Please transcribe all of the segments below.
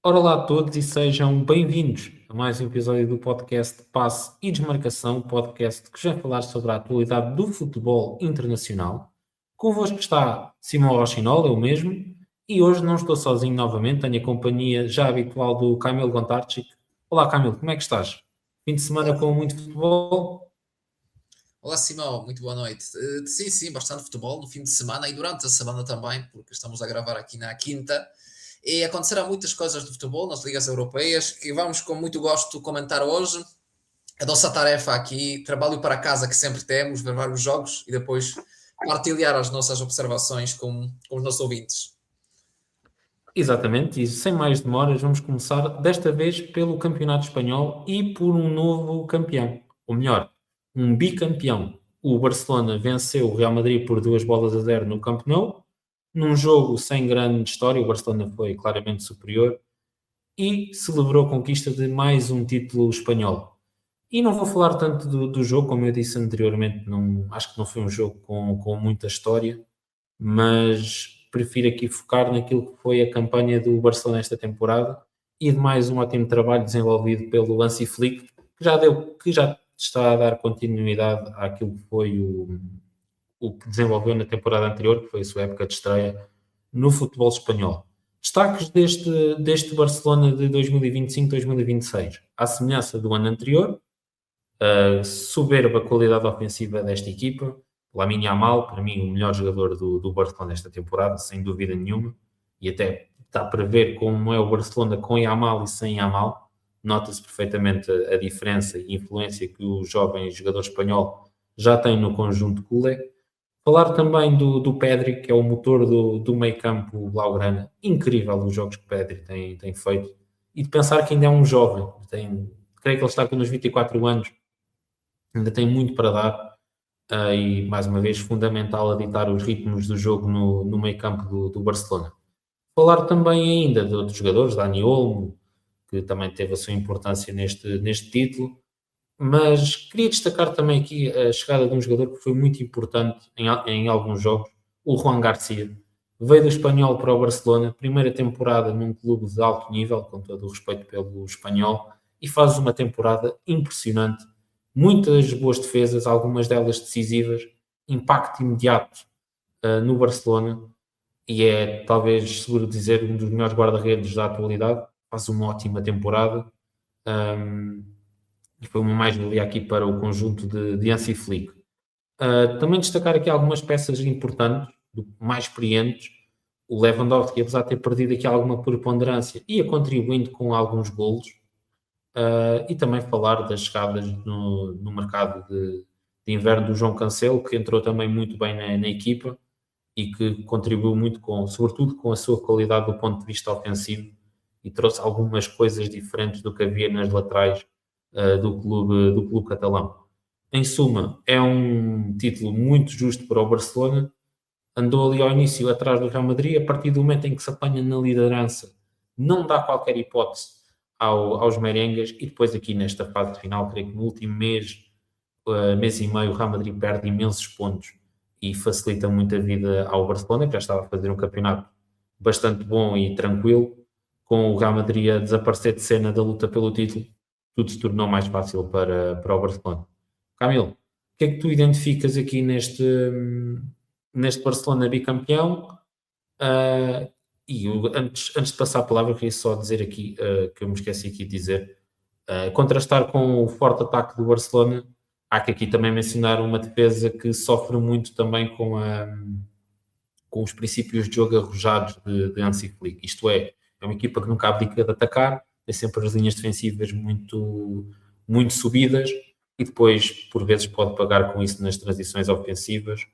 Ora lá a todos e sejam bem-vindos a mais um episódio do podcast Passe e Desmarcação, podcast que já vai falar sobre a atualidade do futebol internacional. Convosco está Simão Rochinol, eu mesmo, e hoje não estou sozinho novamente, tenho a companhia já habitual do Camilo Gontarczyk. Olá Camilo, como é que estás? Fim de semana Olá, com muito futebol? olá Simão, muito boa noite. Sim, bastante futebol no fim de semana e durante a semana também, porque estamos a gravar aqui na quinta. E acontecerão muitas coisas do futebol nas ligas europeias que vamos com muito gosto comentar hoje. A nossa tarefa aqui, trabalho para casa que sempre temos, ver vários jogos e depois partilhar as nossas observações com os nossos ouvintes. Exatamente, e sem mais demoras vamos começar desta vez pelo Campeonato Espanhol e por um novo campeão, ou melhor, um bicampeão. O Barcelona venceu o Real Madrid por 2-0 no Camp Nou, num jogo sem grande história, o Barcelona foi claramente superior e celebrou a conquista de mais um título espanhol. E não vou falar tanto do jogo, como eu disse anteriormente, acho que não foi um jogo com muita história, mas prefiro aqui focar naquilo que foi a campanha do Barcelona esta temporada e de mais um ótimo trabalho desenvolvido pelo Hansi Flick, que já está a dar continuidade àquilo que foi o que desenvolveu na temporada anterior, que foi a sua época de estreia no futebol espanhol. Destaques deste Barcelona de 2025-2026. À semelhança do ano anterior, a soberba qualidade ofensiva desta equipa. Lamine Yamal, para mim, o melhor jogador do Barcelona esta temporada, sem dúvida nenhuma. E até dá para ver como é o Barcelona com Yamal e sem Yamal. Nota-se perfeitamente a diferença e influência que o jovem jogador espanhol já tem no conjunto culé. Falar também do Pedri, que é o motor do meio campo blaugrana. Incrível os jogos que o Pedri tem feito. E de pensar que ainda é um jovem. Creio que ele está com uns 24 anos, ainda tem muito para dar e, mais uma vez, fundamental a ditar os ritmos do jogo no meio campo do Barcelona. Falar também ainda de outros jogadores, Dani Olmo, que também teve a sua importância neste título, mas queria destacar também aqui a chegada de um jogador que foi muito importante em alguns jogos, o Juan Garcia. Veio do Espanhol para o Barcelona, primeira temporada num clube de alto nível, com todo o respeito pelo Espanhol, e faz uma temporada impressionante. Muitas boas defesas, algumas delas decisivas, impacto imediato no Barcelona, e é, talvez, seguro dizer, um dos melhores guarda-redes da atualidade. Faz uma ótima temporada. Um, e foi uma mais-valia aqui para o conjunto de Hansi Flick. Também destacar aqui algumas peças importantes, mais experientes. O Lewandowski, apesar de ter perdido aqui alguma preponderância, ia contribuindo com alguns golos. E também falar das chegadas no mercado de inverno do João Cancelo, que entrou também muito bem na equipa e que contribuiu muito, sobretudo com a sua qualidade do ponto de vista ofensivo e trouxe algumas coisas diferentes do que havia nas laterais do clube catalão. Em suma, é um título muito justo para o Barcelona. Andou ali ao início atrás do Real Madrid, a partir do momento em que se apanha na liderança, não dá qualquer hipótese aos merengues, e depois aqui nesta fase final, creio que no último mês e meio, o Real Madrid perde imensos pontos e facilita muito a vida ao Barcelona, que já estava a fazer um campeonato bastante bom e tranquilo. Com o Real Madrid a desaparecer de cena da luta pelo título, tudo se tornou mais fácil para o Barcelona. Camilo, o que é que tu identificas aqui neste Barcelona bicampeão? Uh, antes de passar a palavra, queria só dizer aqui, que eu me esqueci aqui de dizer, contrastar com o forte ataque do Barcelona, há que aqui também mencionar uma defesa que sofre muito também com os princípios de jogo arrojados de Hansi Flick. Isto é uma equipa que nunca abdica de atacar, tem sempre as linhas defensivas muito subidas e depois, por vezes, pode pagar com isso nas transições ofensivas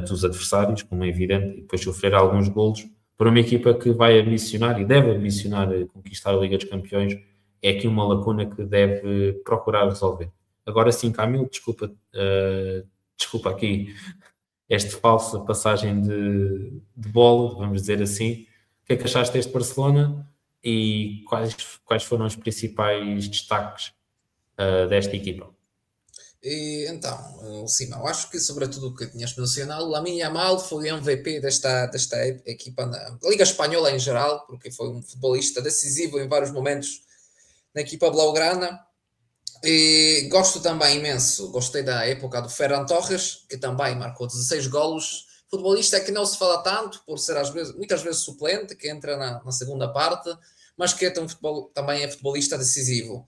dos adversários, como é evidente, e depois sofrer alguns golos. Para uma equipa que vai ambicionar e deve ambicionar conquistar a Liga dos Campeões, é aqui uma lacuna que deve procurar resolver. Agora sim, Camilo, desculpa aqui esta falsa passagem de bola, vamos dizer assim. O que é que achaste deste Barcelona e quais foram os principais destaques desta equipa? E, então, Simão, acho que sobretudo o que tinhas mencionado, Lamine Yamal foi MVP desta equipa na Liga Espanhola em geral, porque foi um futebolista decisivo em vários momentos na equipa blaugrana. E gosto também imenso, gostei da época do Ferran Torres, que também marcou 16 golos. Futebolista que não se fala tanto, por ser muitas vezes suplente, que entra na segunda parte, mas que também é futebolista decisivo.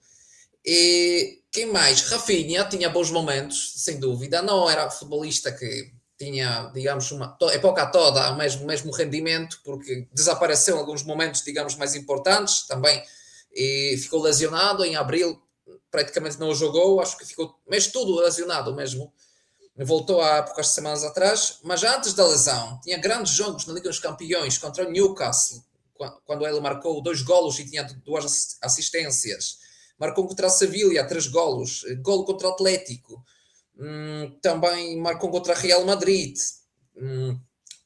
E quem mais? Rafinha tinha bons momentos, sem dúvida. Não era futebolista que tinha, digamos, a época toda o mesmo rendimento, porque desapareceu em alguns momentos, digamos, mais importantes também. E ficou lesionado em abril, praticamente não jogou. Acho que ficou, mas tudo lesionado mesmo. Voltou há poucas semanas atrás, mas antes da lesão, tinha grandes jogos na Liga dos Campeões contra o Newcastle, quando ele marcou 2 golos e tinha 2 assistências. Marcou contra a Sevilha 3 golos, golo contra o Atlético, também marcou contra a Real Madrid.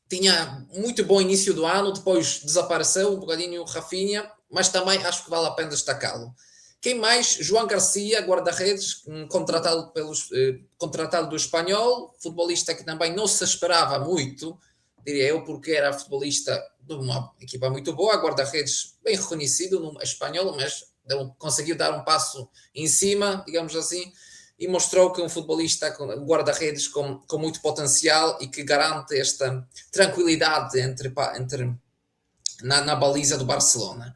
Tinha muito bom início do ano, depois desapareceu um bocadinho o Rafinha, mas também acho que vale a pena destacá-lo. Quem mais? João Garcia, guarda-redes, contratado do Espanhol, futebolista que também não se esperava muito, diria eu, porque era futebolista de uma equipa muito boa, guarda-redes bem reconhecido no espanhol, mas conseguiu dar um passo em cima, digamos assim, e mostrou que é um futebolista, guarda-redes com muito potencial e que garante esta tranquilidade na baliza do Barcelona.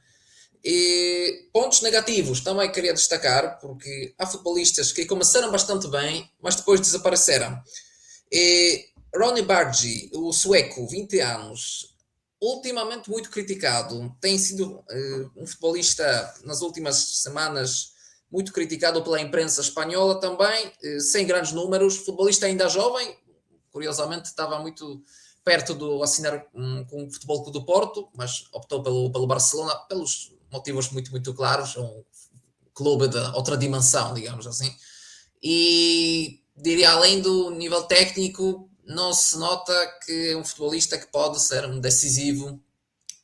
E pontos negativos também queria destacar, porque há futebolistas que começaram bastante bem, mas depois desapareceram. E Ronny Bargi, o sueco, 20 anos, ultimamente muito criticado, tem sido um futebolista nas últimas semanas muito criticado pela imprensa espanhola também, sem grandes números, futebolista ainda jovem, curiosamente estava muito perto de assinar com o Futebol Clube do Porto, mas optou pelo Barcelona pelos motivos muito, muito claros, um clube de outra dimensão, digamos assim. E diria, além do nível técnico, não se nota que é um futebolista que pode ser um decisivo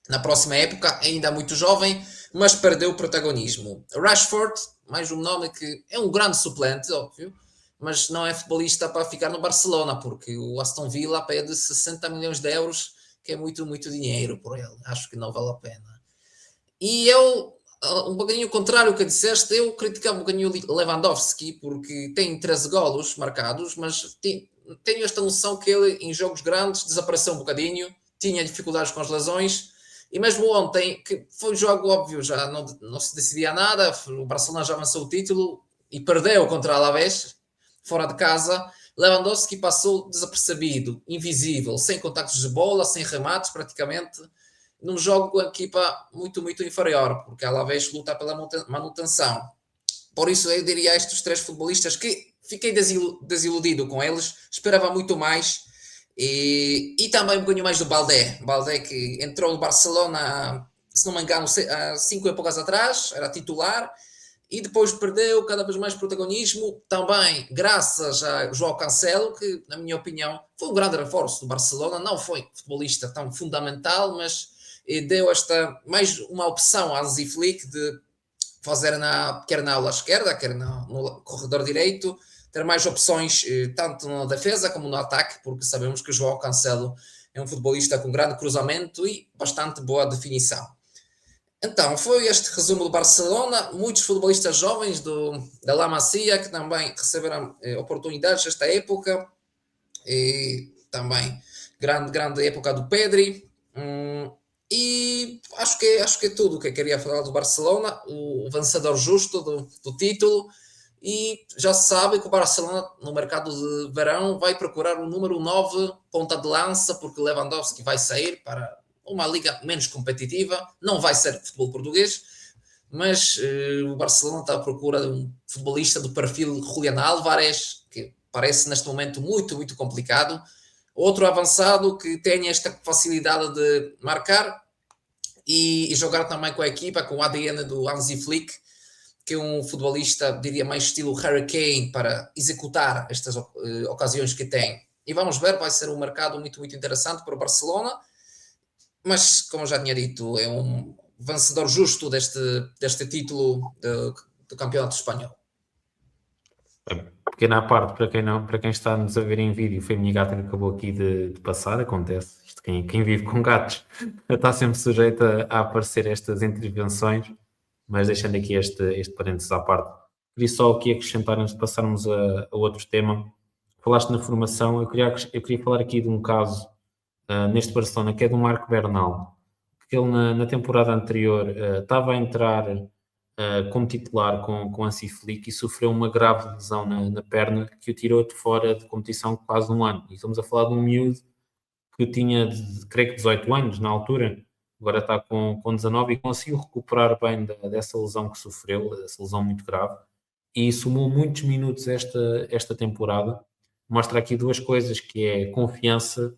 na próxima época, ainda muito jovem, mas perdeu o protagonismo. Rashford, mais um nome que é um grande suplente, óbvio, mas não é futebolista para ficar no Barcelona, porque o Aston Villa pede 60 milhões de euros, que é muito, muito dinheiro por ele. Acho que não vale a pena. E eu, um bocadinho contrário ao que disseste, eu criticava um bocadinho o Lewandowski, porque tem 13 golos marcados, mas tenho esta noção que ele, em jogos grandes, desapareceu um bocadinho, tinha dificuldades com as lesões, e mesmo ontem, que foi um jogo óbvio, já não se decidia nada, o Barcelona já avançou o título e perdeu contra o Alavés, fora de casa. Lewandowski passou desapercebido, invisível, sem contactos de bola, sem remates praticamente, num jogo com a equipa muito, muito inferior, porque a Alavés luta pela manutenção. Por isso eu diria a estes 3 futebolistas que fiquei desiludido com eles, esperava muito mais. E também um bocadinho mais do Baldé que entrou no Barcelona, se não me engano, há 5 épocas atrás, era titular, e depois perdeu cada vez mais protagonismo, também graças a João Cancelo, que na minha opinião foi um grande reforço do Barcelona, não foi futebolista tão fundamental, mas deu mais uma opção a Hansi Flick de fazer quer na aula esquerda, quer no corredor direito, ter mais opções tanto na defesa como no ataque, porque sabemos que o João Cancelo é um futebolista com grande cruzamento e bastante boa definição. Então, foi este resumo do Barcelona, muitos futebolistas jovens da La Masia que também receberam oportunidades nesta época, e também grande época do Pedri. E acho que é tudo o que eu queria falar do Barcelona, o vencedor justo do título. E já se sabe que o Barcelona, no mercado de verão, vai procurar o número 9 ponta de lança, porque Lewandowski vai sair para uma liga menos competitiva, não vai ser futebol português, mas o Barcelona está à procura de um futebolista do perfil Julián Álvarez, que parece neste momento muito, muito complicado. Outro avançado que tenha esta facilidade de marcar e jogar também com a equipa, com o ADN do Hansi Flick, que é um futebolista, diria, mais estilo Harry Kane, para executar estas ocasiões que tem. E vamos ver, vai ser um mercado muito, muito interessante para o Barcelona, mas, como já tinha dito, é um vencedor justo deste título do Campeonato Espanhol. pequena à parte, para quem não, para quem está nos a ver em vídeo, foi a minha gata que acabou aqui de passar, acontece. Isto, quem vive com gatos está sempre sujeito a aparecer estas intervenções, mas deixando aqui este parênteses à parte. Queria só aqui acrescentar, antes de passarmos a outro tema, falaste na formação, eu queria falar aqui de um caso neste Barcelona, que é do Marco Bernal, que ele na temporada anterior estava a entrar como titular com Hansi Flick e sofreu uma grave lesão na perna que o tirou de fora de competição quase um ano. E estamos a falar de um miúdo que tinha, creio que 18 anos na altura, agora está com 19 e conseguiu recuperar bem dessa lesão que sofreu, essa lesão muito grave, e somou muitos minutos esta temporada. Mostra aqui duas coisas, que é confiança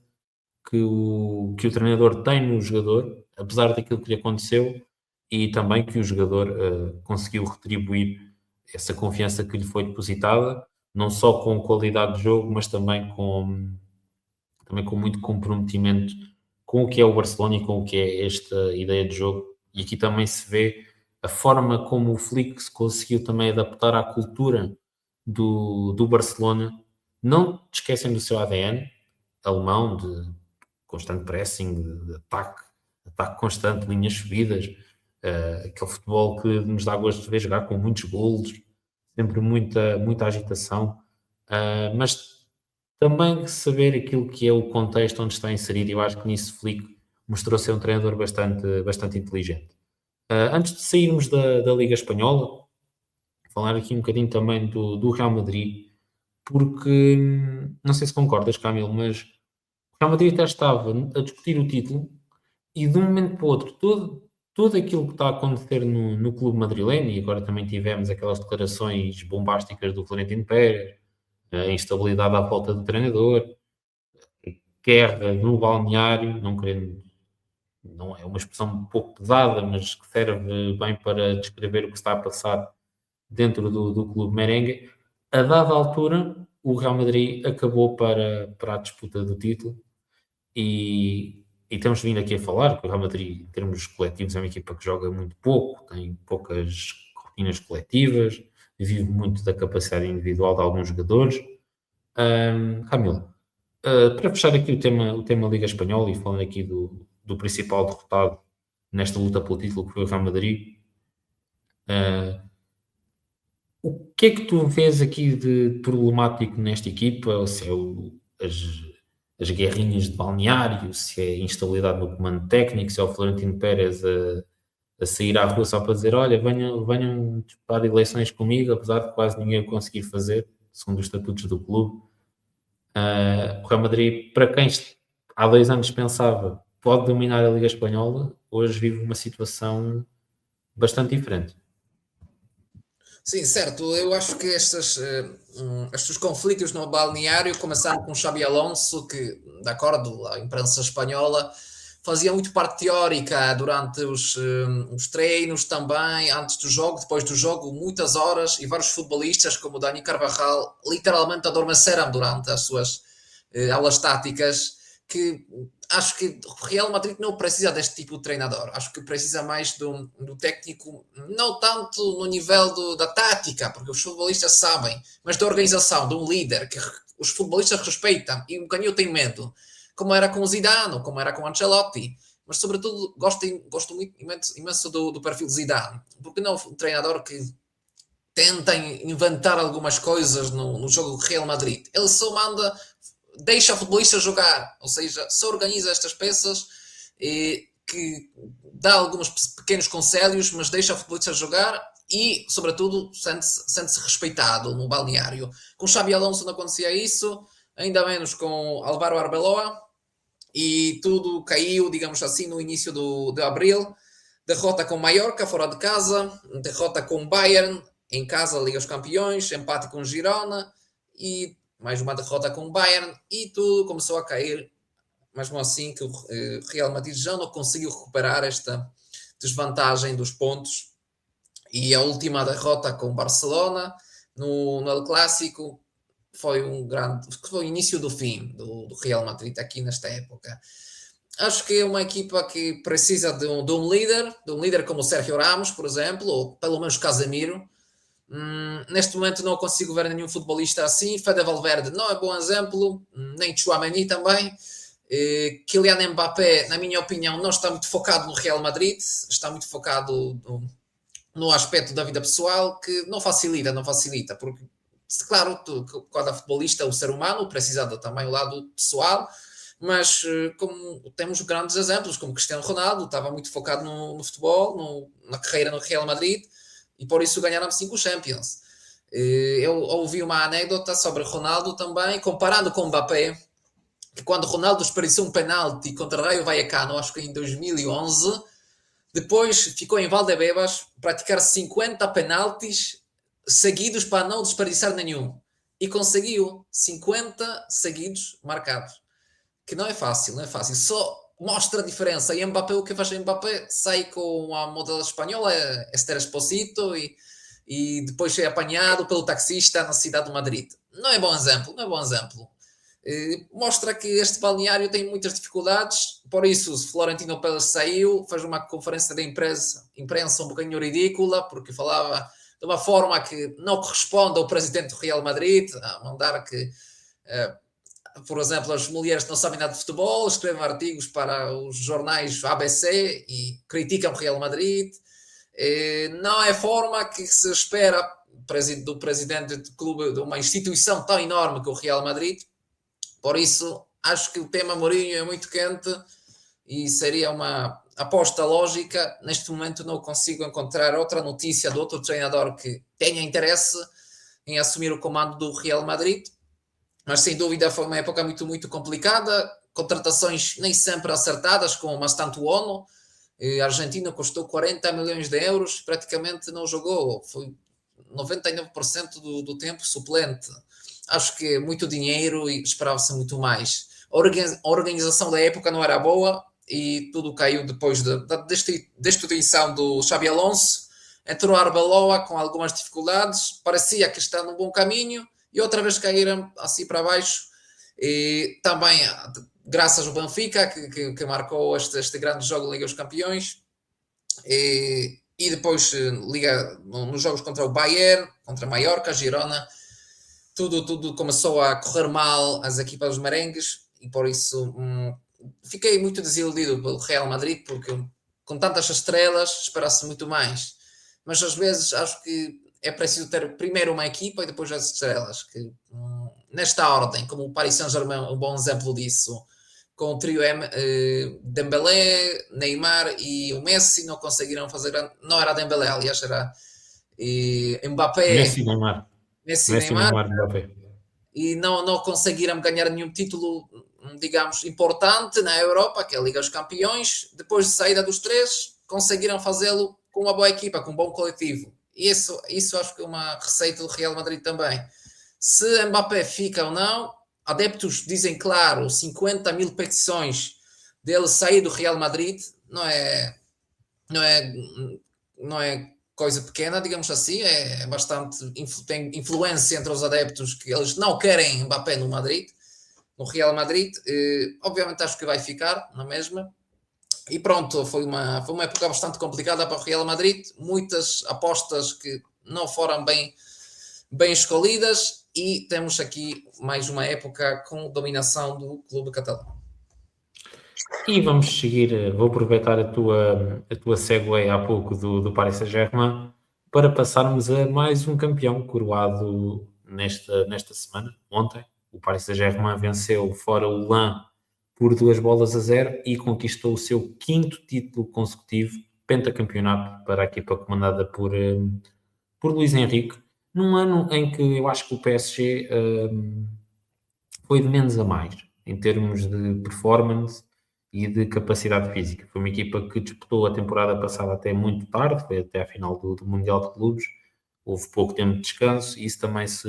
que o treinador tem no jogador, apesar daquilo que lhe aconteceu, e também que o jogador conseguiu retribuir essa confiança que lhe foi depositada, não só com qualidade de jogo, mas também com muito comprometimento com o que é o Barcelona e com o que é esta ideia de jogo. E aqui também se vê a forma como o Flick se conseguiu também adaptar à cultura do Barcelona, não esquecem do seu ADN alemão, de constante pressing, de ataque constante, linhas subidas, aquele futebol que nos dá gosto de ver jogar com muitos golos, sempre muita agitação, mas também saber aquilo que é o contexto onde está inserido. Eu acho que nisso Flick mostrou ser um treinador bastante inteligente. Antes de sairmos da Liga Espanhola, falar aqui um bocadinho também do Real Madrid, porque não sei se concordas, Camilo, mas o Real Madrid até estava a discutir o título e de um momento para o outro, tudo aquilo que está a acontecer no clube madrilenho, e agora também tivemos aquelas declarações bombásticas do Florentino Pérez, a instabilidade à volta do treinador, guerra no balneário, não querendo, não é uma expressão um pouco pesada, mas que serve bem para descrever o que está a passar dentro do clube merengue. A dada altura, o Real Madrid acabou para a disputa do título e temos vindo aqui a falar que o Real Madrid, em termos coletivos, é uma equipa que joga muito pouco, tem poucas rotinas coletivas, vive muito da capacidade individual de alguns jogadores. Camilo, para fechar aqui o tema Liga Espanhola e falando aqui do principal derrotado nesta luta pelo título, que foi o Real Madrid, uh, o que é que tu vês aqui de problemático nesta equipa? Ou se é as guerrinhas de balneário, se é a instabilidade no comando técnico, se é o Florentino Pérez a sair à rua só para dizer: olha, venham disputar eleições comigo, apesar de quase ninguém o conseguir fazer, segundo os estatutos do clube. O Real Madrid, para quem há 2 anos pensava pode dominar a Liga Espanhola, hoje vive uma situação bastante diferente. Sim, certo. Eu acho que estes conflitos no balneário começaram com Xabi Alonso, que, de acordo à imprensa espanhola, fazia muito parte teórica durante os treinos também, antes do jogo, depois do jogo, muitas horas, e vários futebolistas, como o Dani Carvajal, literalmente adormeceram durante as suas aulas táticas, que acho que o Real Madrid não precisa deste tipo de treinador. Acho que precisa mais do técnico, não tanto no nível da tática, porque os futebolistas sabem, mas da organização, de um líder que os futebolistas respeitam e um canhão tem medo, como era com o Zidane, como era com o Ancelotti. Mas, sobretudo, gosto muito, imenso do perfil Zidane, porque não um treinador que tenta inventar algumas coisas no jogo do Real Madrid. Ele só manda, deixa o futebolista jogar, ou seja, só organiza estas peças que dá alguns pequenos conselhos, mas deixa o futebolista jogar e, sobretudo, sente-se respeitado no balneário. Com Xabi Alonso não acontecia isso, ainda menos com Álvaro Arbeloa, e tudo caiu, digamos assim, no início de abril. Derrota com Mallorca, fora de casa, derrota com Bayern, em casa, Liga dos Campeões, empate com Girona, e mais uma derrota com o Bayern, e tudo começou a cair, mesmo assim que o Real Madrid já não conseguiu recuperar esta desvantagem dos pontos, e a última derrota com o Barcelona no El Clássico foi foi o início do fim do Real Madrid aqui nesta época. Acho que é uma equipa que precisa de um líder como o Sérgio Ramos, por exemplo, ou pelo menos Casemiro, Neste momento não consigo ver nenhum futebolista assim. Fede Valverde não é bom exemplo, nem Tchouaméni também. Kylian Mbappé, na minha opinião, não está muito focado no Real Madrid, está muito focado no aspecto da vida pessoal, que não facilita, porque, claro, cada futebolista, o ser humano, precisa também o lado pessoal, mas como temos grandes exemplos, como Cristiano Ronaldo, estava muito focado no futebol, na carreira no Real Madrid, e por isso ganharam 5 Champions. Eu ouvi uma anedota sobre Ronaldo também, comparando com Mbappé, que quando Ronaldo desperdiçou um penalti contra o Rayo Vallecano, acho que em 2011, depois ficou em Valdebebas praticar 50 penaltis seguidos para não desperdiçar nenhum. E conseguiu 50 seguidos marcados. Que não é fácil, não é fácil. Só mostra a diferença. E Mbappé, o que faz Mbappé? Sai com a modelo espanhola, Esther Esposito, e depois é apanhado pelo taxista na cidade de Madrid. Não é bom exemplo, não é bom exemplo. Mostra que este balneário tem muitas dificuldades, por isso Florentino Pérez saiu, fez uma conferência de imprensa um bocadinho ridícula, porque falava de uma forma que não corresponde ao presidente do Real Madrid, a mandar que, por exemplo, as mulheres que não sabem nada de futebol escrevem artigos para os jornais ABC e criticam o Real Madrid. Não é forma que se espera do presidente de clube, de uma instituição tão enorme que o Real Madrid. Por isso, acho que o tema Mourinho é muito quente e seria uma aposta lógica. Neste momento não consigo encontrar outra notícia de outro treinador que tenha interesse em assumir o comando do Real Madrid. Mas, sem dúvida, foi uma época muito, muito complicada. Contratações nem sempre acertadas, como o Mastantuono. A Argentina custou 40 milhões de euros, praticamente não jogou. Foi 99% do tempo suplente. Acho que é muito dinheiro e esperava-se muito mais. A organização da época não era boa e tudo caiu depois da destituição do Xabi Alonso. Entrou a Arbeloa com algumas dificuldades, parecia que está num bom caminho e outra vez caíram assim para baixo. E também, graças ao Benfica, que marcou este grande jogo da Liga dos Campeões. E depois, nos jogos contra o Bayern, contra Mallorca, Girona, tudo começou a correr mal às equipas dos merengues e por isso fiquei muito desiludido pelo Real Madrid, porque com tantas estrelas espera-se muito mais. Mas às vezes acho que é preciso ter primeiro uma equipa e depois as estrelas, que nesta ordem, como o Paris Saint-Germain é um bom exemplo disso, com o trio Dembélé, Neymar e o Messi não conseguiram fazer, não era Dembélé, aliás, era Mbappé, Messi, Neymar, Mbappé. E não conseguiram ganhar nenhum título, digamos, importante na Europa, que é a Liga dos Campeões. Depois de saída dos três, conseguiram fazê-lo com uma boa equipa, com um bom coletivo. E isso acho que é uma receita do Real Madrid também. Se Mbappé fica ou não, adeptos dizem, claro, 50 mil petições dele sair do Real Madrid, não é coisa pequena, digamos assim, é bastante, tem influência entre os adeptos que eles não querem Mbappé no Real Madrid. Obviamente acho que vai ficar na mesma. E pronto, foi uma época bastante complicada para o Real Madrid, muitas apostas que não foram bem escolhidas e temos aqui mais uma época com dominação do clube catalão. E vamos seguir, vou aproveitar a tua segue há pouco do Paris Saint-Germain para passarmos a mais um campeão coroado nesta semana, ontem. O Paris Saint-Germain venceu fora o Lens por 2-0 e conquistou o seu 5º título consecutivo, pentacampeonato para a equipa comandada por Luís Henrique, num ano em que eu acho que o PSG foi de menos a mais, em termos de performance e de capacidade física. Foi uma equipa que disputou a temporada passada até muito tarde, foi até à final do Mundial de Clubes, houve pouco tempo de descanso, e isso também se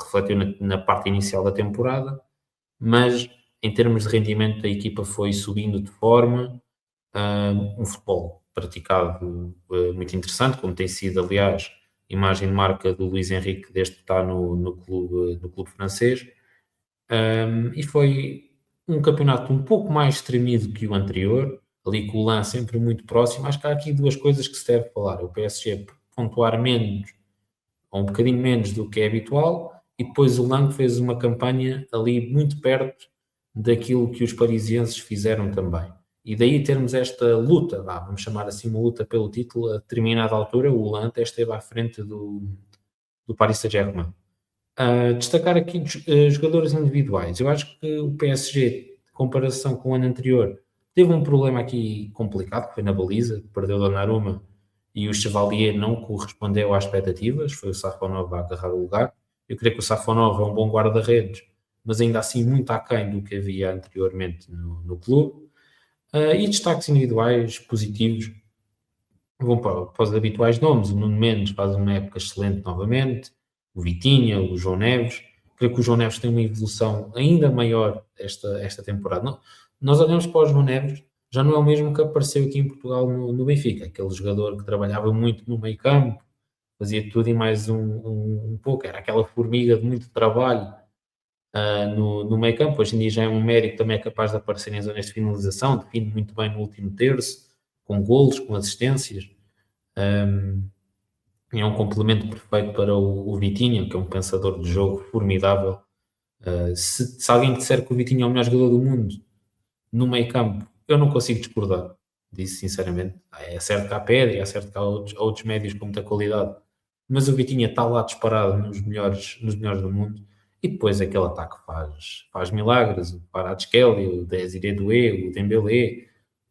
refletiu na parte inicial da temporada, mas em termos de rendimento a equipa foi subindo de forma, um futebol praticado muito interessante, como tem sido, aliás, imagem de marca do Luís Henrique desde que está no clube francês. E foi um campeonato um pouco mais tremido que o anterior, ali com o Lens sempre muito próximo. Acho que há aqui duas coisas que se deve falar. O PSG pontuar menos ou um bocadinho menos do que é habitual, e depois o Lang fez uma campanha ali muito perto daquilo que os parisienses fizeram também. E daí termos esta luta, vamos chamar assim uma luta pelo título, a determinada altura o Lang esteve à frente do Paris Saint-Germain. Destacar aqui jogadores individuais. Eu acho que o PSG, em comparação com o ano anterior, teve um problema aqui complicado, que foi na baliza, perdeu Donnarumma e o Chevalier não correspondeu às expectativas, foi o Safonov a agarrar o lugar. Eu creio que o Safonov é um bom guarda-redes, mas ainda assim muito aquém do que havia anteriormente no clube. E destaques individuais positivos vão para os habituais nomes. O Nuno Mendes faz uma época excelente novamente, o Vitinha, o João Neves. Creio que o João Neves tem uma evolução ainda maior esta temporada. Não, nós olhamos para o João Neves, já não é o mesmo que apareceu aqui em Portugal no Benfica, aquele jogador que trabalhava muito no meio campo, fazia tudo e mais um pouco, era aquela formiga de muito trabalho no meio campo. Hoje em dia já é um médico, também é capaz de aparecer em zonas de finalização, define muito bem no último terço, com golos, com assistências. É um complemento perfeito para o Vitinha, que é um pensador de jogo formidável. Se alguém disser que o Vitinha é o melhor jogador do mundo no meio campo, eu não consigo discordar disso, sinceramente. É certo que há Pedri, é certo que há outros médios com muita qualidade, mas o Vitinha está lá disparado nos melhores do mundo. E depois aquele ataque faz milagres. O Kvaratskhelia, o Désiré Doué, o Dembélé,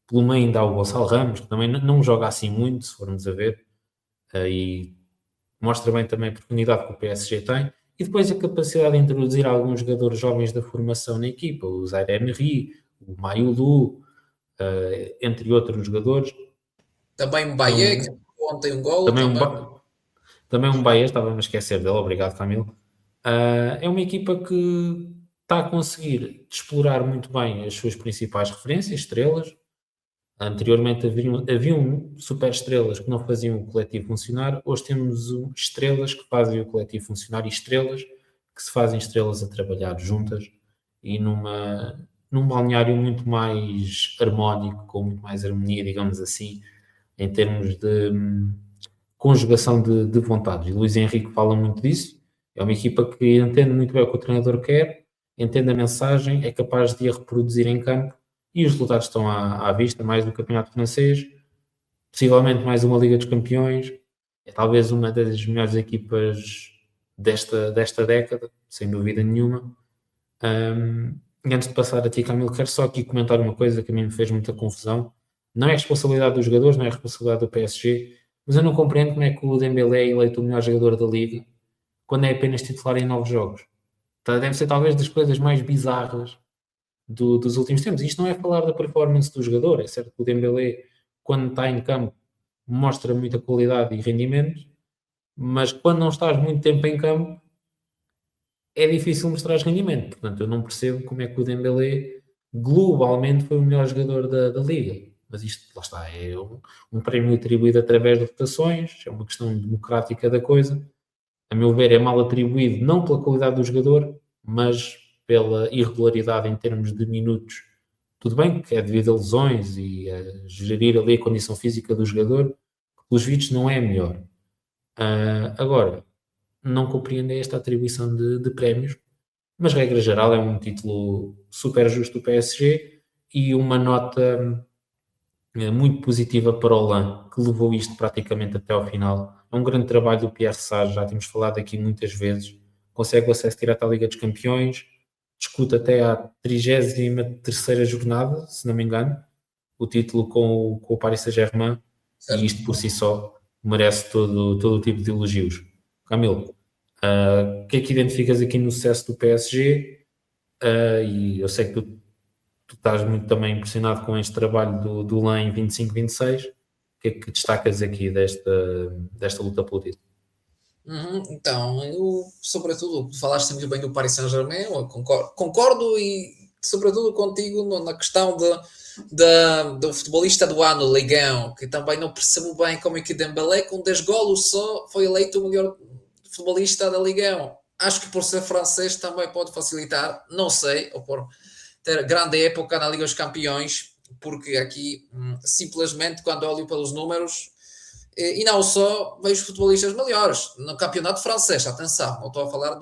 pelo meio ainda há o Gonçalo Ramos, que também não joga assim muito, se formos a ver, e mostra bem também a oportunidade que o PSG tem. E depois a capacidade de introduzir alguns jogadores jovens da formação na equipa, o Zaire Emery, o Mayulu, entre outros jogadores. Também um É Baie, que ontem um golo também também. também um Baez, estava-me a esquecer dele, obrigado Camilo. É uma equipa que está a conseguir explorar muito bem as suas principais referências, estrelas. Anteriormente haviam super estrelas que não faziam o coletivo funcionar, hoje temos estrelas que fazem o coletivo funcionar e estrelas que se fazem estrelas a trabalhar juntas e num balneário muito mais harmónico, com muito mais harmonia, digamos assim, em termos de conjugação de vontades. E Luís Henrique fala muito disso. É uma equipa que entende muito bem o que o treinador quer, entende a mensagem, é capaz de a reproduzir em campo e os resultados estão à vista, mais do Campeonato Francês, possivelmente mais uma Liga dos Campeões, é talvez uma das melhores equipas desta década, sem dúvida nenhuma. E antes de passar a ti, Camilo, quero só aqui comentar uma coisa que a mim me fez muita confusão. Não é responsabilidade dos jogadores, não é responsabilidade do PSG, mas eu não compreendo como é que o Dembélé é eleito o melhor jogador da Liga quando é apenas titular em 9 jogos. Deve ser talvez das coisas mais bizarras dos últimos tempos. Isto não é falar da performance do jogador, é certo que o Dembélé, quando está em campo, mostra muita qualidade e rendimento, mas quando não estás muito tempo em campo, é difícil mostrar rendimento. Portanto, eu não percebo como é que o Dembélé globalmente foi o melhor jogador da Liga. Mas isto, lá está, é um prémio atribuído através de votações, é uma questão democrática da coisa. A meu ver, é mal atribuído não pela qualidade do jogador, mas pela irregularidade em termos de minutos. Tudo bem que é devido a lesões e a gerir ali a condição física do jogador, que pelos vistos não é a melhor. Agora, não compreendo esta atribuição de prémios, mas regra geral é um título super justo do PSG e uma nota muito positiva para o LAN, que levou isto praticamente até ao final. É um grande trabalho do Pierre Sage, já temos falado aqui muitas vezes. Consegue o acesso direto à Liga dos Campeões, discute até à 33ª jornada, se não me engano, o título com o Paris Saint-Germain, e Certo. isto por si só merece todo o tipo de elogios. Camilo, o que é que identificas aqui no sucesso do PSG? E eu sei que tu estás muito também impressionado com este trabalho do LAN em 25-26. O que é que destacas aqui desta luta pelo título? Então, eu, sobretudo, falaste muito bem do Paris Saint-Germain, eu concordo e, sobretudo, contigo na questão do futebolista do ano, Ligão, que também não percebo bem como é que Dembélé, com 10 golos só, foi eleito o melhor futebolista da Ligão. Acho que por ser francês também pode facilitar, não sei, ou por ter grande época na Liga dos Campeões, porque aqui, simplesmente, quando olho pelos números, E não só vejo futebolistas melhores. No campeonato francês, atenção, não estou a falar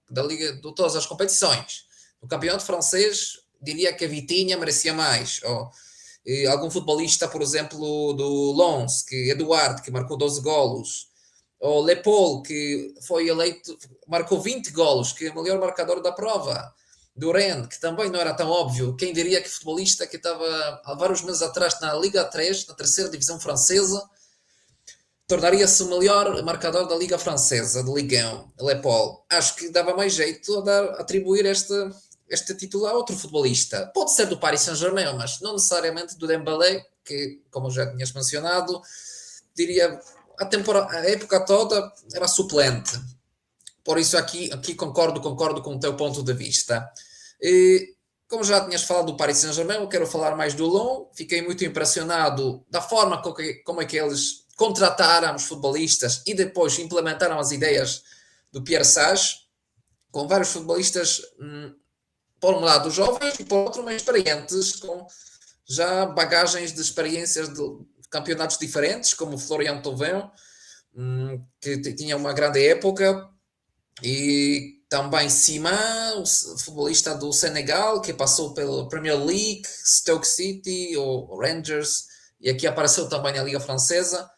da Liga, de todas as competições. No campeonato francês, diria que a Vitinha merecia mais. Ou algum futebolista, por exemplo, do Lens, que Eduardo, que marcou 12 golos. Ou Lepol, que foi eleito, marcou 20 golos, que é o melhor marcador da prova. Do Rennes, que também não era tão óbvio. Quem diria que futebolista que estava há vários meses atrás na Liga 3, na terceira divisão francesa, tornaria-se o melhor marcador da Liga Francesa, de Ligue 1, Le Paul. Acho que dava mais jeito a atribuir este título a outro futebolista. Pode ser do Paris Saint-Germain, mas não necessariamente do Dembélé, que, como já tinhas mencionado, diria a época toda era suplente. Por isso aqui concordo com o teu ponto de vista. E, como já tinhas falado do Paris Saint-Germain, eu quero falar mais do Lyon. Fiquei muito impressionado da forma como é que eles contrataram os futebolistas e depois implementaram as ideias do Pierre Sage, com vários futebolistas, por um lado jovens e por outro mais experientes, com já bagagens de experiências de campeonatos diferentes, como o Florian Thauvin, que tinha uma grande época, e também Simon, o futebolista do Senegal, que passou pela Premier League, Stoke City ou Rangers, e aqui apareceu também na Liga Francesa.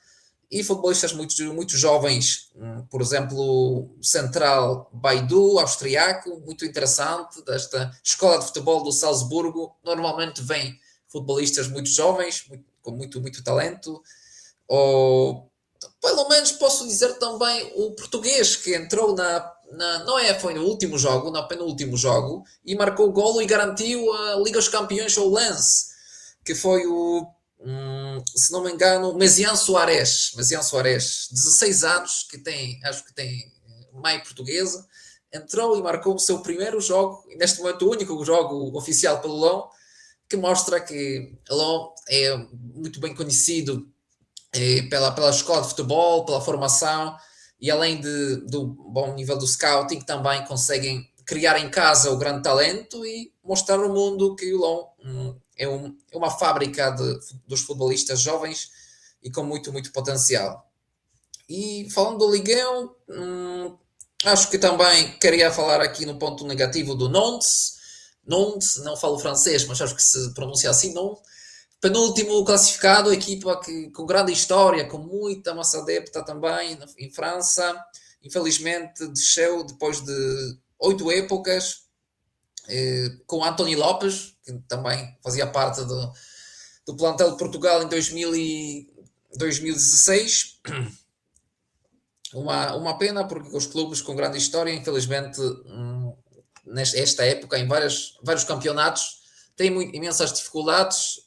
E futebolistas muito jovens, por exemplo, o central Baidu, austriaco, muito interessante, desta escola de futebol do Salzburgo. Normalmente vem futebolistas muito jovens, com muito talento. Ou, pelo menos posso dizer também o português, que entrou foi no último jogo, não penúltimo jogo, e marcou o golo e garantiu a Liga dos Campeões ao Lens, que foi se não me engano, Mesian Soares, 16 anos, acho que tem meio portuguesa, entrou e marcou o seu primeiro jogo, e neste momento o único jogo oficial pelo Lyon, que mostra que o Lyon é muito bem conhecido pela escola de futebol, pela formação, e além do bom nível do scouting, também conseguem criar em casa o grande talento e mostrar ao mundo que o Lyon é uma fábrica dos futebolistas jovens e com muito potencial. E falando do Ligue 1, acho que também queria falar aqui no ponto negativo do Nantes. Nantes, não falo francês, mas acho que se pronuncia assim, Nantes. Penúltimo classificado, equipa com grande história, com muita massa adepta também em França. Infelizmente desceu depois de 8 épocas, com Anthony Lopes, que também fazia parte do plantel de Portugal em 2016. Uma pena, porque os clubes com grande história, infelizmente, nesta época, em vários campeonatos, têm imensas dificuldades.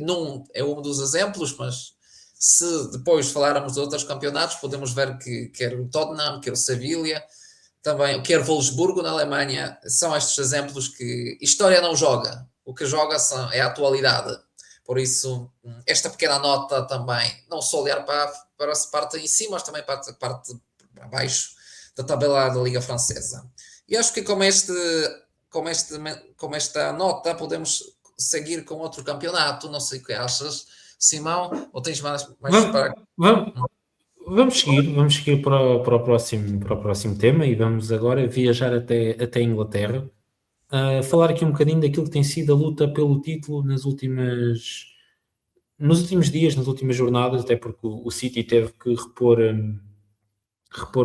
Não é um dos exemplos, mas se depois falarmos de outros campeonatos, podemos ver que quer o Tottenham, quer o Sevilha, também quer o Wolfsburgo na Alemanha, são estes exemplos que história não joga. O que joga é a atualidade. Por isso, esta pequena nota também, não só olhar para essa parte em cima, mas também para a parte para baixo da tabela da Liga Francesa. E acho que com esta nota podemos seguir com outro campeonato. Não sei o que achas, Simão, ou tens mais para... Vamos seguir para o próximo tema, e vamos agora viajar até a Inglaterra, falar aqui um bocadinho daquilo que tem sido a luta pelo título nos últimos dias, nas últimas jornadas, até porque o City teve que repor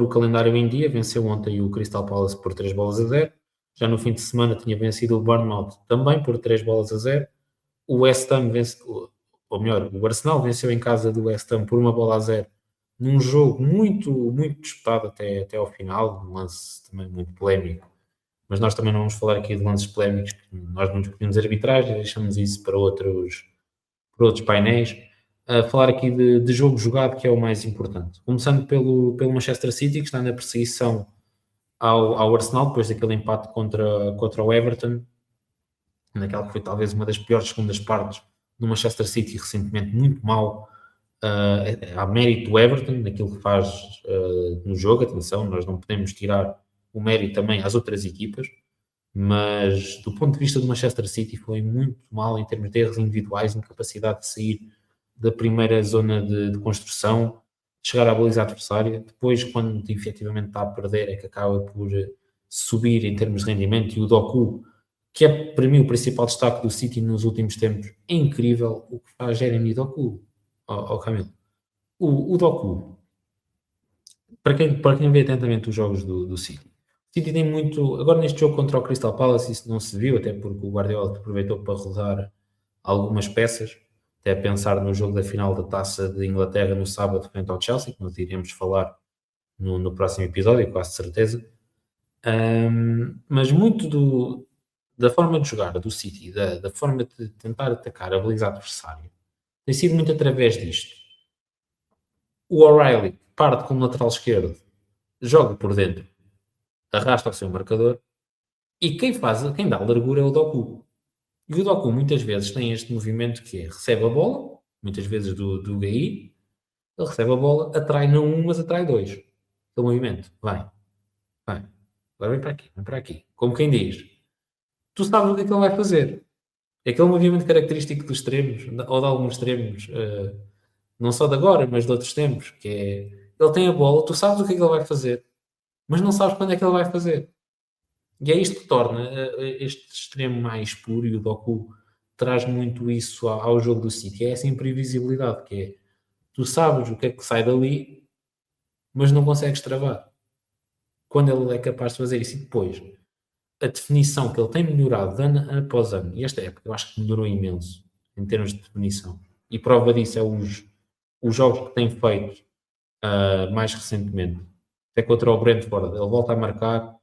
o calendário em dia. Venceu ontem o Crystal Palace por 3-0. Já no fim de semana tinha vencido o Bournemouth também por 3-0. O West Ham o Arsenal venceu em casa do West Ham por 1-0, num jogo muito disputado até ao final, um lance também muito polémico. Mas nós também não vamos falar aqui de lances polémicos, nós não discutimos arbitragem, deixamos isso para outros painéis. Falar aqui de jogo jogado, que é o mais importante. Começando pelo Manchester City, que está na perseguição ao Arsenal, depois daquele empate contra o Everton, naquela que foi talvez uma das piores segundas partes do Manchester City recentemente, muito mal. Há mérito do Everton naquilo que faz no jogo. Atenção, nós não podemos tirar o mérito também às outras equipas, mas do ponto de vista do Manchester City foi muito mal em termos de erros individuais, incapacidade de sair da primeira zona de construção, chegar à baliza adversária. Depois, quando efetivamente está a perder, é que acaba por subir em termos de rendimento. E o Doku, que é para mim o principal destaque do City nos últimos tempos, é incrível o que faz Jeremy Doku, ao Camilo. O Doku, para quem vê atentamente os jogos do City, o City tem muito. Agora, neste jogo contra o Crystal Palace, isso não se viu, até porque o Guardiola aproveitou para rodar algumas peças, até a pensar no jogo da final da Taça de Inglaterra no sábado frente ao Chelsea, que nós iremos falar no próximo episódio, quase certeza. Mas muito da forma de jogar do City, da forma de tentar atacar a baliza adversária, tem sido muito através disto. O O'Reilly parte como lateral esquerdo, joga por dentro, arrasta o seu marcador, e quem dá largura é o Doku. E o Doku muitas vezes tem este movimento que é, recebe a bola, muitas vezes do GI, ele recebe a bola, atrai não um, mas atrai dois. Aquele movimento, vai, agora vem para aqui. Como quem diz, tu sabes o que é que ele vai fazer. É aquele movimento característico dos extremos, ou de alguns extremos, não só de agora, mas de outros tempos, que é, ele tem a bola, tu sabes o que é que ele vai fazer, mas não sabes quando é que ele vai fazer. E é isto que torna este extremo mais puro, e o Doku traz muito isso ao jogo do City, é essa imprevisibilidade, que é, tu sabes o que é que sai dali, mas não consegues travar. Quando ele é capaz de fazer isso, e depois, a definição que ele tem melhorado ano após ano, e esta época eu acho que melhorou imenso, em termos de definição, e prova disso é os jogos que tem feito mais recentemente, até contra o Brentford, ele volta a marcar